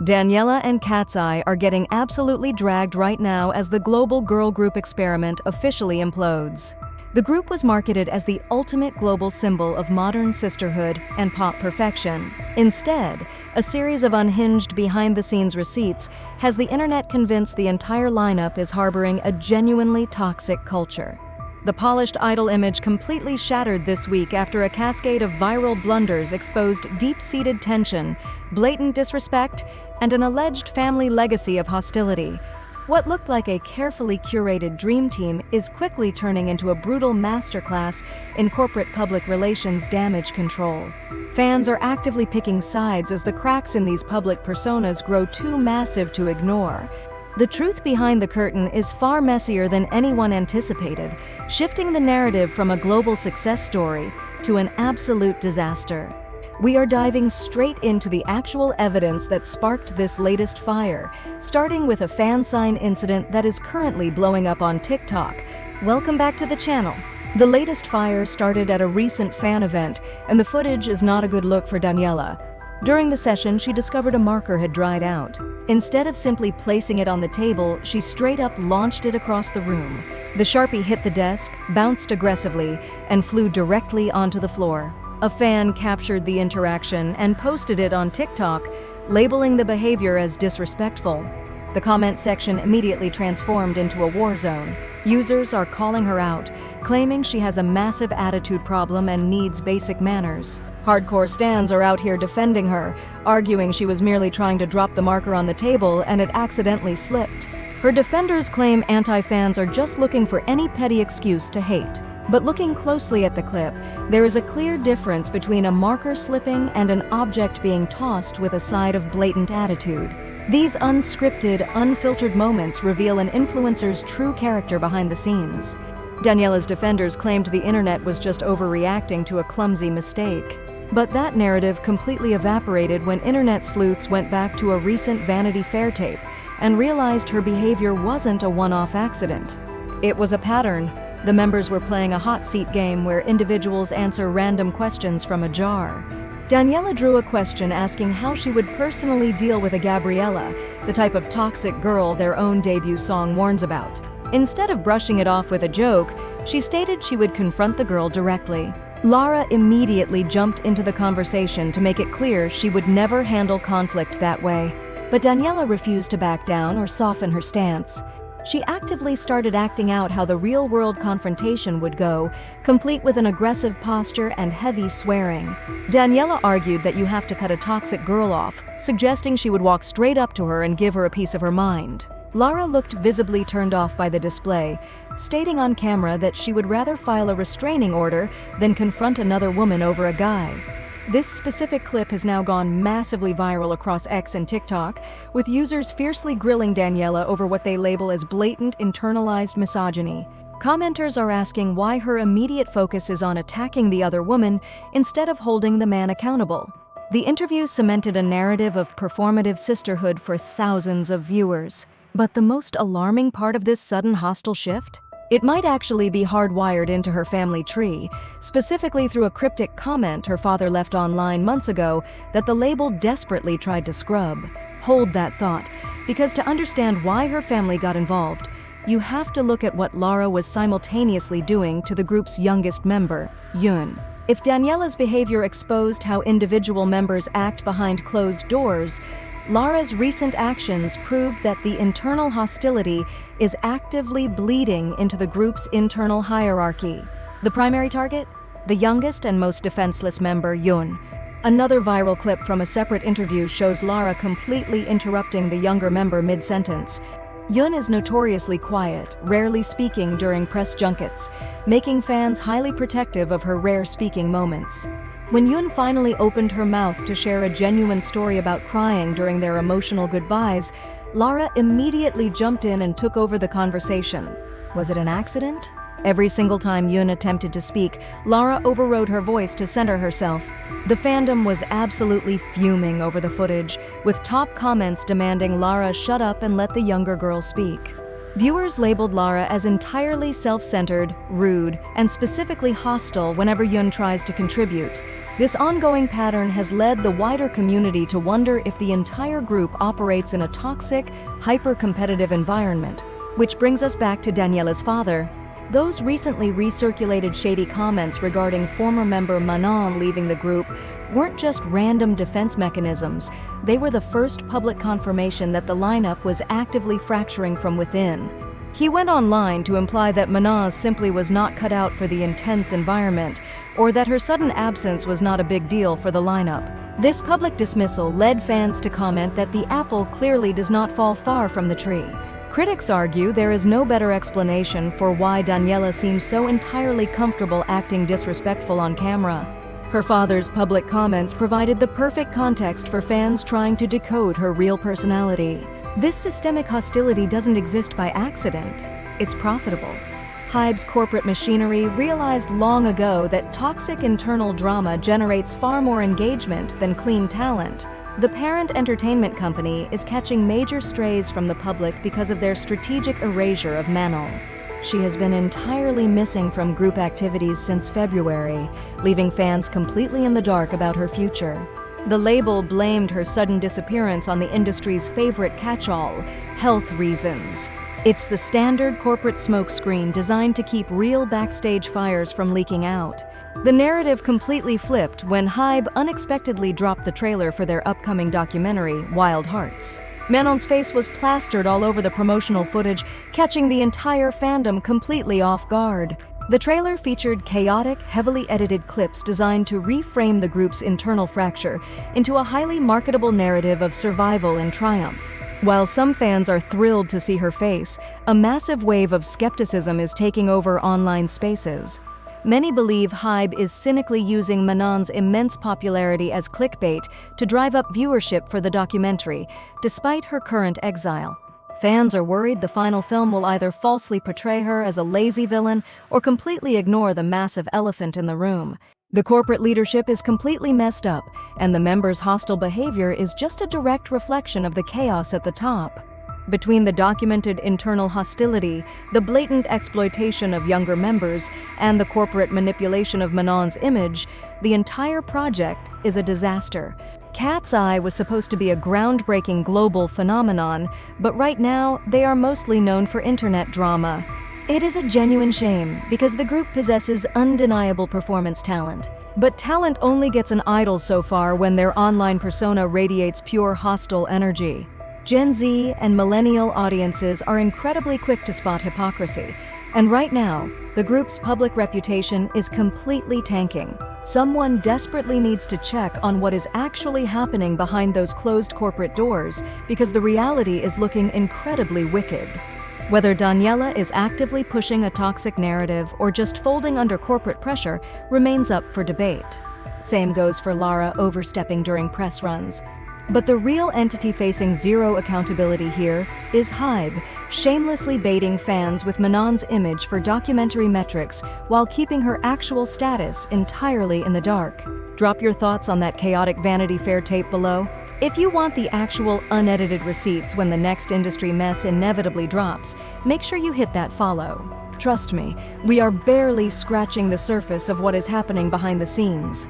Daniela and KATSEYE are getting absolutely dragged right now as the global girl group experiment officially implodes. The group was marketed as the ultimate global symbol of modern sisterhood and pop perfection. Instead, a series of unhinged behind-the-scenes receipts has the internet convinced the entire lineup is harboring a genuinely toxic culture. The polished idol image completely shattered this week after a cascade of viral blunders exposed deep-seated tension, blatant disrespect, and an alleged family legacy of hostility. What looked like a carefully curated dream team is quickly turning into a brutal masterclass in corporate public relations damage control. Fans are actively picking sides as the cracks in these public personas grow too massive to ignore. The truth behind the curtain is far messier than anyone anticipated, shifting the narrative from a global success story to an absolute disaster. We are diving straight into the actual evidence that sparked this latest fire, starting with a fan sign incident that is currently blowing up on TikTok. Welcome back to the channel. The latest fire started at a recent fan event, and the footage is not a good look for Daniela. During the session, she discovered a marker had dried out. Instead of simply placing it on the table, she straight up launched it across the room. The Sharpie hit the desk, bounced aggressively, and flew directly onto the floor. A fan captured the interaction and posted it on TikTok, labeling the behavior as disrespectful. The comment section immediately transformed into a war zone. Users are calling her out, claiming she has a massive attitude problem and needs basic manners. Hardcore stans are out here defending her, arguing she was merely trying to drop the marker on the table and it accidentally slipped. Her defenders claim anti-fans are just looking for any petty excuse to hate. But looking closely at the clip, there is a clear difference between a marker slipping and an object being tossed with a side of blatant attitude. These unscripted, unfiltered moments reveal an influencer's true character behind the scenes. Daniela's defenders claimed the internet was just overreacting to a clumsy mistake. But that narrative completely evaporated when internet sleuths went back to a recent Vanity Fair tape and realized her behavior wasn't a one-off accident. It was a pattern. The members were playing a hot seat game where individuals answer random questions from a jar. Daniela drew a question asking how she would personally deal with a Gabriella, the type of toxic girl their own debut song warns about. Instead of brushing it off with a joke, she stated she would confront the girl directly. Lara immediately jumped into the conversation to make it clear she would never handle conflict that way. But Daniela refused to back down or soften her stance. She actively started acting out how the real-world confrontation would go, complete with an aggressive posture and heavy swearing. Daniela argued that you have to cut a toxic girl off, suggesting she would walk straight up to her and give her a piece of her mind. Lara looked visibly turned off by the display, stating on camera that she would rather file a restraining order than confront another woman over a guy. This specific clip has now gone massively viral across X and TikTok, with users fiercely grilling Daniela over what they label as blatant internalized misogyny. Commenters are asking why her immediate focus is on attacking the other woman instead of holding the man accountable. The interview cemented a narrative of performative sisterhood for thousands of viewers. But the most alarming part of this sudden hostile shift? It might actually be hardwired into her family tree, specifically through a cryptic comment her father left online months ago that the label desperately tried to scrub. Hold that thought, because to understand why her family got involved, you have to look at what Lara was simultaneously doing to the group's youngest member, Yun. If Daniela's behavior exposed how individual members act behind closed doors, Lara's recent actions proved that the internal hostility is actively bleeding into the group's internal hierarchy. The primary target? The youngest and most defenseless member, Yun. Another viral clip from a separate interview shows Lara completely interrupting the younger member mid-sentence. Yun is notoriously quiet, rarely speaking during press junkets, making fans highly protective of her rare speaking moments. When Yun finally opened her mouth to share a genuine story about crying during their emotional goodbyes, Lara immediately jumped in and took over the conversation. Was it an accident? Every single time Yun attempted to speak, Lara overrode her voice to center herself. The fandom was absolutely fuming over the footage, with top comments demanding Lara shut up and let the younger girl speak. Viewers labeled Lara as entirely self-centered, rude, and specifically hostile whenever Yun tries to contribute. This ongoing pattern has led the wider community to wonder if the entire group operates in a toxic, hyper-competitive environment. Which brings us back to Daniela's father. Those recently recirculated shady comments regarding former member Manon leaving the group weren't just random defense mechanisms. They were the first public confirmation that the lineup was actively fracturing from within. He went online to imply that Manon simply was not cut out for the intense environment, or that her sudden absence was not a big deal for the lineup. This public dismissal led fans to comment that the apple clearly does not fall far from the tree. Critics argue there is no better explanation for why Daniela seems so entirely comfortable acting disrespectful on camera. Her father's public comments provided the perfect context for fans trying to decode her real personality. This systemic hostility doesn't exist by accident. It's profitable. Hybe's corporate machinery realized long ago that toxic internal drama generates far more engagement than clean talent. The parent entertainment company is catching major strays from the public because of their strategic erasure of Manon. She has been entirely missing from group activities since February, leaving fans completely in the dark about her future. The label blamed her sudden disappearance on the industry's favorite catch-all, health reasons. It's the standard corporate smokescreen designed to keep real backstage fires from leaking out. The narrative completely flipped when Hybe unexpectedly dropped the trailer for their upcoming documentary, Wild Hearts. Manon's face was plastered all over the promotional footage, catching the entire fandom completely off guard. The trailer featured chaotic, heavily edited clips designed to reframe the group's internal fracture into a highly marketable narrative of survival and triumph. While some fans are thrilled to see her face, a massive wave of skepticism is taking over online spaces. Many believe Hybe is cynically using Manon's immense popularity as clickbait to drive up viewership for the documentary, despite her current exile. Fans are worried the final film will either falsely portray her as a lazy villain or completely ignore the massive elephant in the room. The corporate leadership is completely messed up, and the members' hostile behavior is just a direct reflection of the chaos at the top. Between the documented internal hostility, the blatant exploitation of younger members, and the corporate manipulation of Manon's image, the entire project is a disaster. KATSEYE was supposed to be a groundbreaking global phenomenon, but right now they are mostly known for internet drama. It is a genuine shame because the group possesses undeniable performance talent. But talent only gets an idol so far when their online persona radiates pure hostile energy. Gen Z and millennial audiences are incredibly quick to spot hypocrisy, and right now, the group's public reputation is completely tanking. Someone desperately needs to check on what is actually happening behind those closed corporate doors because the reality is looking incredibly wicked. Whether Daniela is actively pushing a toxic narrative or just folding under corporate pressure remains up for debate. Same goes for Lara overstepping during press runs. But the real entity facing zero accountability here is Hybe, shamelessly baiting fans with Manon's image for documentary metrics while keeping her actual status entirely in the dark. Drop your thoughts on that chaotic Vanity Fair tape below. If you want the actual unedited receipts when the next industry mess inevitably drops, make sure you hit that follow. Trust me, we are barely scratching the surface of what is happening behind the scenes.